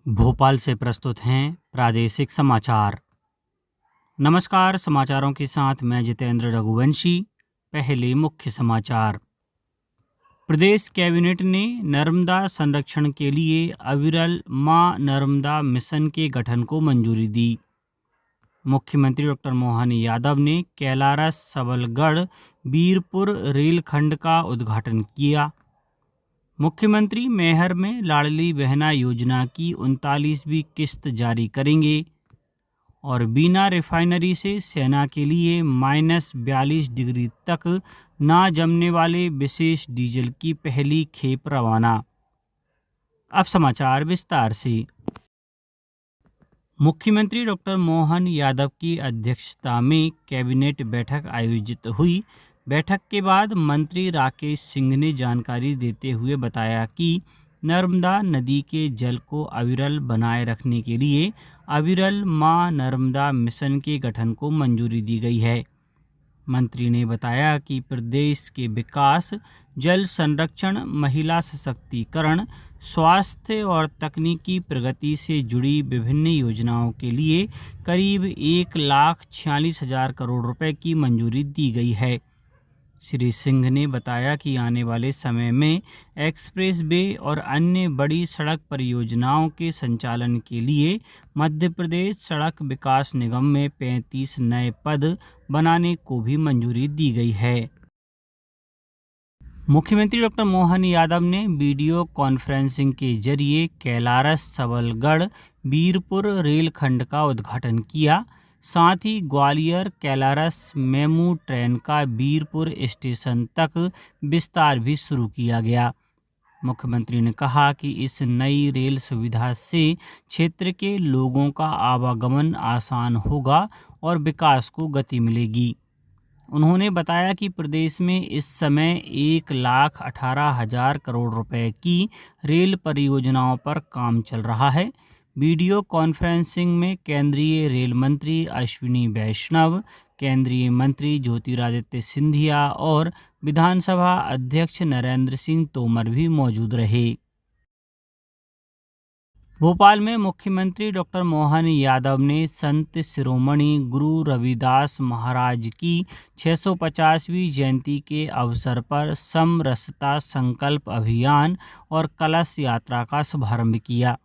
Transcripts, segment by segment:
भोपाल से प्रस्तुत हैं प्रादेशिक समाचार। नमस्कार, समाचारों के साथ मैं जितेंद्र रघुवंशी। पहले मुख्य समाचार। प्रदेश कैबिनेट ने नर्मदा संरक्षण के लिए अविरल मां नर्मदा मिशन के गठन को मंजूरी दी। मुख्यमंत्री डॉक्टर मोहन यादव ने कैलारस सबलगढ़ बीरपुर रेलखंड का उद्घाटन किया। मुख्यमंत्री मैहर में लाडली बहना योजना की 39वीं किस्त जारी करेंगे और बीना रिफाइनरी से सेना के लिए -42 डिग्री तक ना जमने वाले विशेष डीजल की पहली खेप रवाना। अब समाचार विस्तार से। मुख्यमंत्री डॉक्टर मोहन यादव की अध्यक्षता में कैबिनेट बैठक आयोजित हुई। बैठक के बाद मंत्री राकेश सिंह ने जानकारी देते हुए बताया कि नर्मदा नदी के जल को अविरल बनाए रखने के लिए अविरल मां नर्मदा मिशन के गठन को मंजूरी दी गई है। मंत्री ने बताया कि प्रदेश के विकास, जल संरक्षण, महिला सशक्तिकरण, स्वास्थ्य और तकनीकी प्रगति से जुड़ी विभिन्न योजनाओं के लिए करीब 1,46,000 करोड़ रुपए की मंजूरी दी गई है। श्री सिंह ने बताया कि आने वाले समय में एक्सप्रेस वे और अन्य बड़ी सड़क परियोजनाओं के संचालन के लिए मध्य प्रदेश सड़क विकास निगम में 35 नए पद बनाने को भी मंजूरी दी गई है। मुख्यमंत्री डॉक्टर मोहन यादव ने वीडियो कॉन्फ्रेंसिंग के जरिए कैलारस सबलगढ़ बीरपुर रेलखंड का उद्घाटन किया। साथ ही ग्वालियर कैलारस मेमू ट्रेन का बीरपुर स्टेशन तक विस्तार भी शुरू किया गया। मुख्यमंत्री ने कहा कि इस नई रेल सुविधा से क्षेत्र के लोगों का आवागमन आसान होगा और विकास को गति मिलेगी। उन्होंने बताया कि प्रदेश में इस समय 1,18,000 करोड़ रुपए की रेल परियोजनाओं पर काम चल रहा है। वीडियो कॉन्फ्रेंसिंग में केंद्रीय रेल मंत्री अश्विनी वैष्णव, केंद्रीय मंत्री ज्योतिरादित्य सिंधिया और विधानसभा अध्यक्ष नरेंद्र सिंह तोमर भी मौजूद रहे। भोपाल में मुख्यमंत्री डॉक्टर मोहन यादव ने संत शिरोमणि गुरु रविदास महाराज की 650वीं जयंती के अवसर पर समरसता संकल्प अभियान और कलश यात्रा का शुभारंभ किया।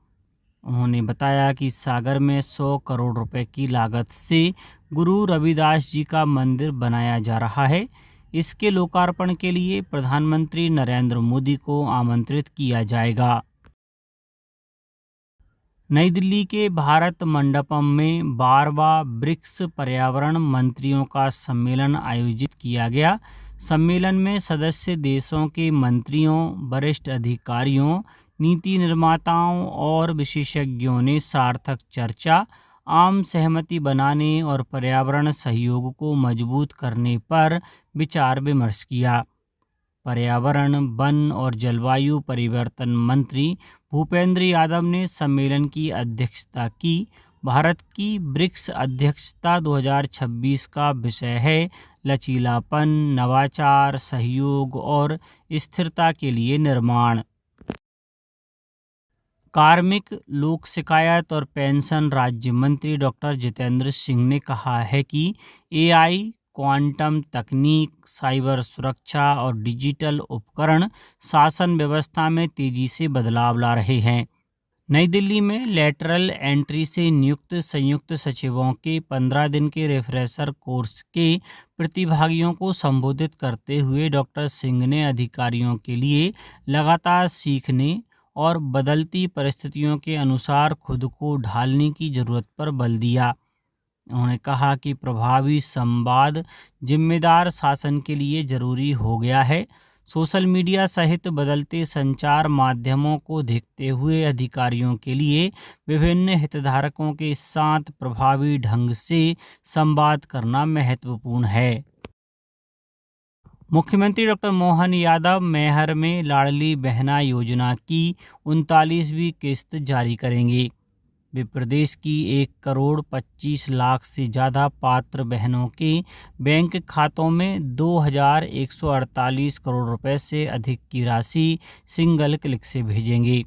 उन्होंने बताया कि सागर में 100 करोड़ रुपए की लागत से गुरु रविदास जी का मंदिर बनाया जा रहा है। इसके लोकार्पण के लिए प्रधानमंत्री नरेंद्र मोदी को आमंत्रित किया जाएगा। नई दिल्ली के भारत मंडपम में 12वां ब्रिक्स पर्यावरण मंत्रियों का सम्मेलन आयोजित किया गया। सम्मेलन में सदस्य देशों के मंत्रियों, वरिष्ठ अधिकारियों, नीति निर्माताओं और विशेषज्ञों ने सार्थक चर्चा, आम सहमति बनाने और पर्यावरण सहयोग को मजबूत करने पर विचार विमर्श किया। पर्यावरण, वन और जलवायु परिवर्तन मंत्री भूपेंद्र यादव ने सम्मेलन की अध्यक्षता की। भारत की ब्रिक्स अध्यक्षता 2026 का विषय है लचीलापन, नवाचार, सहयोग और स्थिरता के लिए निर्माण। कार्मिक, लोक शिकायत और पेंशन राज्य मंत्री डॉक्टर जितेंद्र सिंह ने कहा है कि AI, क्वांटम तकनीक, साइबर सुरक्षा और डिजिटल उपकरण शासन व्यवस्था में तेजी से बदलाव ला रहे हैं। नई दिल्ली में लेटरल एंट्री से नियुक्त संयुक्त सचिवों के 15 दिन के रिफ्रेशर कोर्स के प्रतिभागियों को संबोधित करते हुए डॉक्टर सिंह ने अधिकारियों के लिए लगातार सीखने और बदलती परिस्थितियों के अनुसार खुद को ढालने की जरूरत पर बल दिया। उन्होंने कहा कि प्रभावी संवाद जिम्मेदार शासन के लिए जरूरी हो गया है। सोशल मीडिया सहित बदलते संचार माध्यमों को देखते हुए अधिकारियों के लिए विभिन्न हितधारकों के साथ प्रभावी ढंग से संवाद करना महत्वपूर्ण है। मुख्यमंत्री डॉक्टर मोहन यादव मैहर में लाडली बहना योजना की 39वीं किस्त जारी करेंगे। वे प्रदेश की 1,25,00,000 से ज़्यादा पात्र बहनों के बैंक खातों में 2,148 करोड़ रुपए से अधिक की राशि सिंगल क्लिक से भेजेंगे।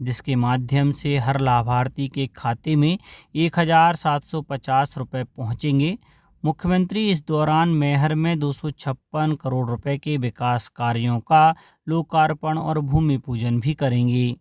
जिसके माध्यम से हर लाभार्थी के खाते में 1,750 रुपये पहुँचेंगे। मुख्यमंत्री इस दौरान मैहर में 256 करोड़ रुपए के विकास कार्यों का लोकार्पण और भूमि पूजन भी करेंगे।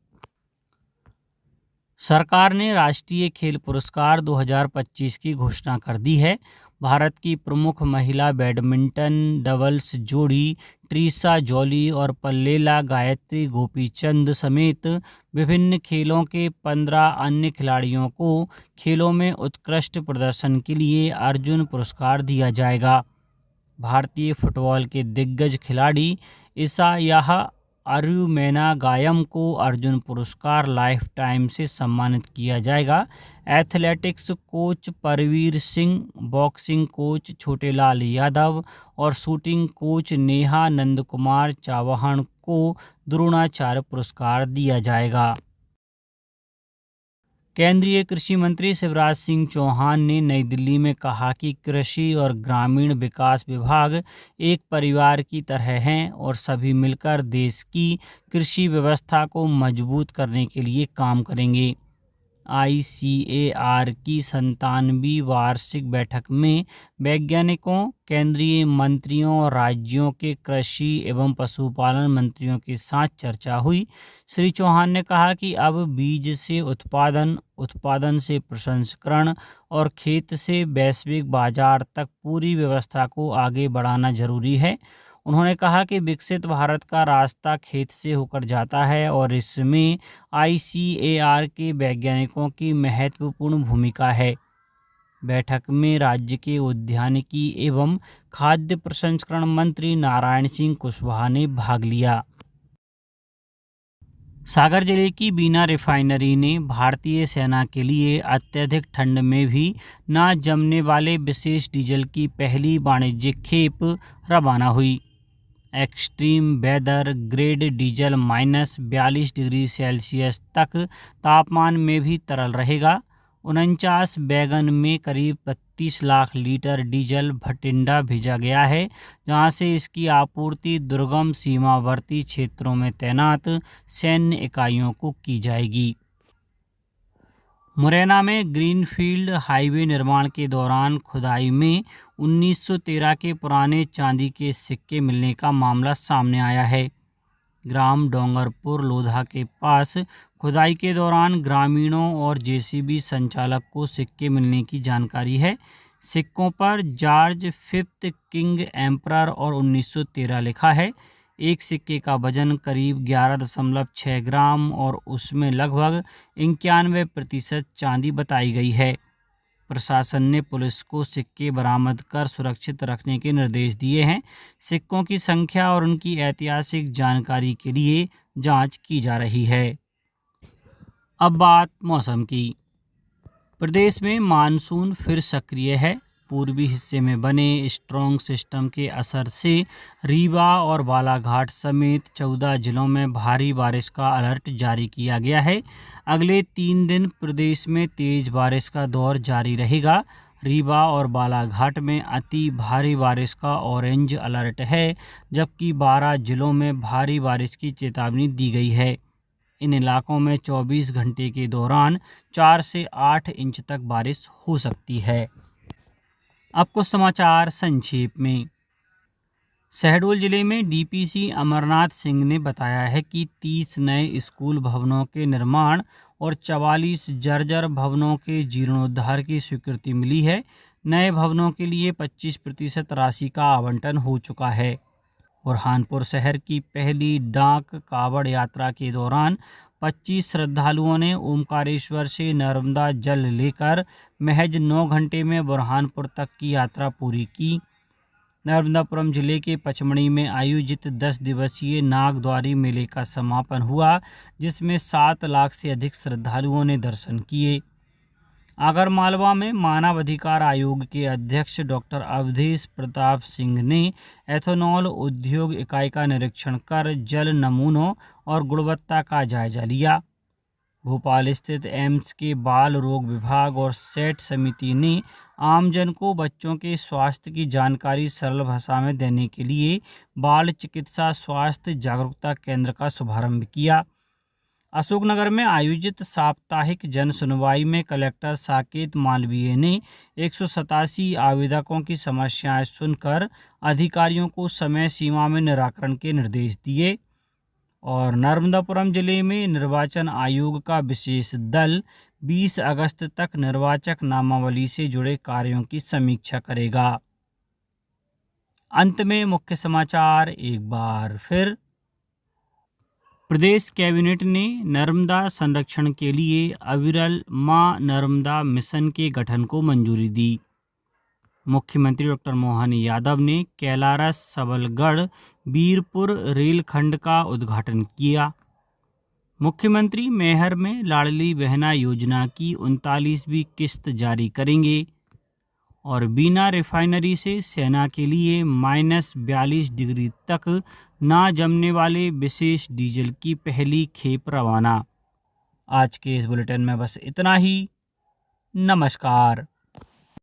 सरकार ने राष्ट्रीय खेल पुरस्कार 2025 की घोषणा कर दी है। भारत की प्रमुख महिला बैडमिंटन डबल्स जोड़ी ट्रीसा जॉली और पल्लेला गायत्री गोपीचंद समेत विभिन्न खेलों के 15 अन्य खिलाड़ियों को खेलों में उत्कृष्ट प्रदर्शन के लिए अर्जुन पुरस्कार दिया जाएगा। भारतीय फुटबॉल के दिग्गज खिलाड़ी इसायाह अरुमेनागायम को अर्जुन पुरस्कार लाइफ टाइम से सम्मानित किया जाएगा। Athletics coach Parveer Singh, boxing coach Chhotelal Yadav और शूटिंग कोच नेहा नंदकुमार चौहान को द्रोणाचार्य पुरस्कार दिया जाएगा। केंद्रीय कृषि मंत्री शिवराज सिंह चौहान ने नई दिल्ली में कहा कि कृषि और ग्रामीण विकास विभाग एक परिवार की तरह हैं और सभी मिलकर देश की कृषि व्यवस्था को मजबूत करने के लिए काम करेंगे। ICAR की 97वीं वार्षिक बैठक में वैज्ञानिकों, केंद्रीय मंत्रियों और राज्यों के कृषि एवं पशुपालन मंत्रियों के साथ चर्चा हुई। श्री चौहान ने कहा कि अब बीज से उत्पादन, उत्पादन से प्रसंस्करण और खेत से वैश्विक बाजार तक पूरी व्यवस्था को आगे बढ़ाना जरूरी है। उन्होंने कहा कि विकसित भारत का रास्ता खेत से होकर जाता है और इसमें ICAR के वैज्ञानिकों की महत्वपूर्ण भूमिका है। बैठक में राज्य के उद्यानिकी एवं खाद्य प्रसंस्करण मंत्री नारायण सिंह कुशवाहा ने भाग लिया। सागर जिले की बीना रिफाइनरी ने भारतीय सेना के लिए अत्यधिक ठंड में भी ना जमने वाले विशेष डीजल की पहली वाणिज्यिक खेप रवाना हुई। Extreme weather grade diesel -42 degree Celsius तक तापमान में भी तरल रहेगा। 49 वैगन में करीब 32 लाख लीटर डीजल भटिंडा भेजा गया है, जहां से इसकी आपूर्ति दुर्गम सीमावर्ती क्षेत्रों में तैनात सैन्य इकाइयों को की जाएगी। मुरैना में ग्रीनफील्ड हाईवे निर्माण के दौरान खुदाई में 1913 के पुराने चांदी के सिक्के मिलने का मामला सामने आया है। ग्राम डोंगरपुर लोधा के पास खुदाई के दौरान ग्रामीणों और JCB संचालक को सिक्के मिलने की जानकारी है। सिक्कों पर जॉर्ज फिफ्थ किंग एम्परर और 1913 लिखा है। एक सिक्के का वजन करीब 11.6 ग्राम और उसमें लगभग 91% चांदी बताई गई है। प्रशासन ने पुलिस को सिक्के बरामद कर सुरक्षित रखने के निर्देश दिए हैं। सिक्कों की संख्या और उनकी ऐतिहासिक जानकारी के लिए जांच की जा रही है। अब बात मौसम की। प्रदेश में मानसून फिर सक्रिय है। पूर्वी हिस्से में बने स्ट्रॉन्ग सिस्टम के असर से रीवा और बालाघाट समेत 14 जिलों में भारी बारिश का अलर्ट जारी किया गया है। अगले 3 दिन प्रदेश में तेज बारिश का दौर जारी रहेगा। रीवा और बालाघाट में अति भारी बारिश का ऑरेंज अलर्ट है, जबकि 12 जिलों में भारी बारिश की चेतावनी दी गई है। इन इलाकों में 24 घंटे के दौरान 4 से 8 इंच तक बारिश हो सकती है। अब कुछ समाचार संक्षेप में। शहडोल जिले में DPC अमरनाथ सिंह ने बताया है कि 30 नए स्कूल भवनों के निर्माण और 44 जर्जर भवनों के जीर्णोद्धार की स्वीकृति मिली है। नए भवनों के लिए 25% राशि का आवंटन हो चुका है। बुरहानपुर शहर की पहली डाक कावड़ यात्रा के दौरान 25 श्रद्धालुओं ने ओमकारेश्वर से नर्मदा जल लेकर महज 9 घंटे में बुरहानपुर तक की यात्रा पूरी की। नर्मदापुरम जिले के पचमढ़ी में आयोजित 10 दिवसीय नागद्वारी मेले का समापन हुआ, जिसमें 7 लाख से अधिक श्रद्धालुओं ने दर्शन किए। आगरमालवा में मानव अधिकार आयोग के अध्यक्ष डॉक्टर अवधेश प्रताप सिंह ने एथेनॉल उद्योग इकाई का निरीक्षण कर जल नमूनों और गुणवत्ता का जायजा लिया। भोपाल स्थित एम्स के बाल रोग विभाग और सेट समिति ने आमजन को बच्चों के स्वास्थ्य की जानकारी सरल भाषा में देने के लिए बाल चिकित्सा स्वास्थ्य जागरूकता केंद्र का शुभारंभ किया। अशोकनगर में आयोजित साप्ताहिक जन सुनवाई में कलेक्टर साकेत मालवीय ने 187 आवेदकों की समस्याएं सुनकर अधिकारियों को समय सीमा में निराकरण के निर्देश दिए। और नर्मदापुरम जिले में निर्वाचन आयोग का विशेष दल 20 अगस्त तक निर्वाचक नामावली से जुड़े कार्यों की समीक्षा करेगा। अंत में मुख्य समाचार एक बार फिर। प्रदेश कैबिनेट ने नर्मदा संरक्षण के लिए अविरल मां नर्मदा मिशन के गठन को मंजूरी दी। मुख्यमंत्री डॉक्टर मोहन यादव ने कैलारस सबलगढ़ बीरपुर रेलखंड का उद्घाटन किया। मुख्यमंत्री मैहर में लाडली बहना योजना की 39वीं किस्त जारी करेंगे। और बीना रिफाइनरी से सेना के लिए -42 डिग्री तक ना जमने वाले विशेष डीजल की पहली खेप रवाना। आज के इस बुलेटिन में बस इतना ही। नमस्कार।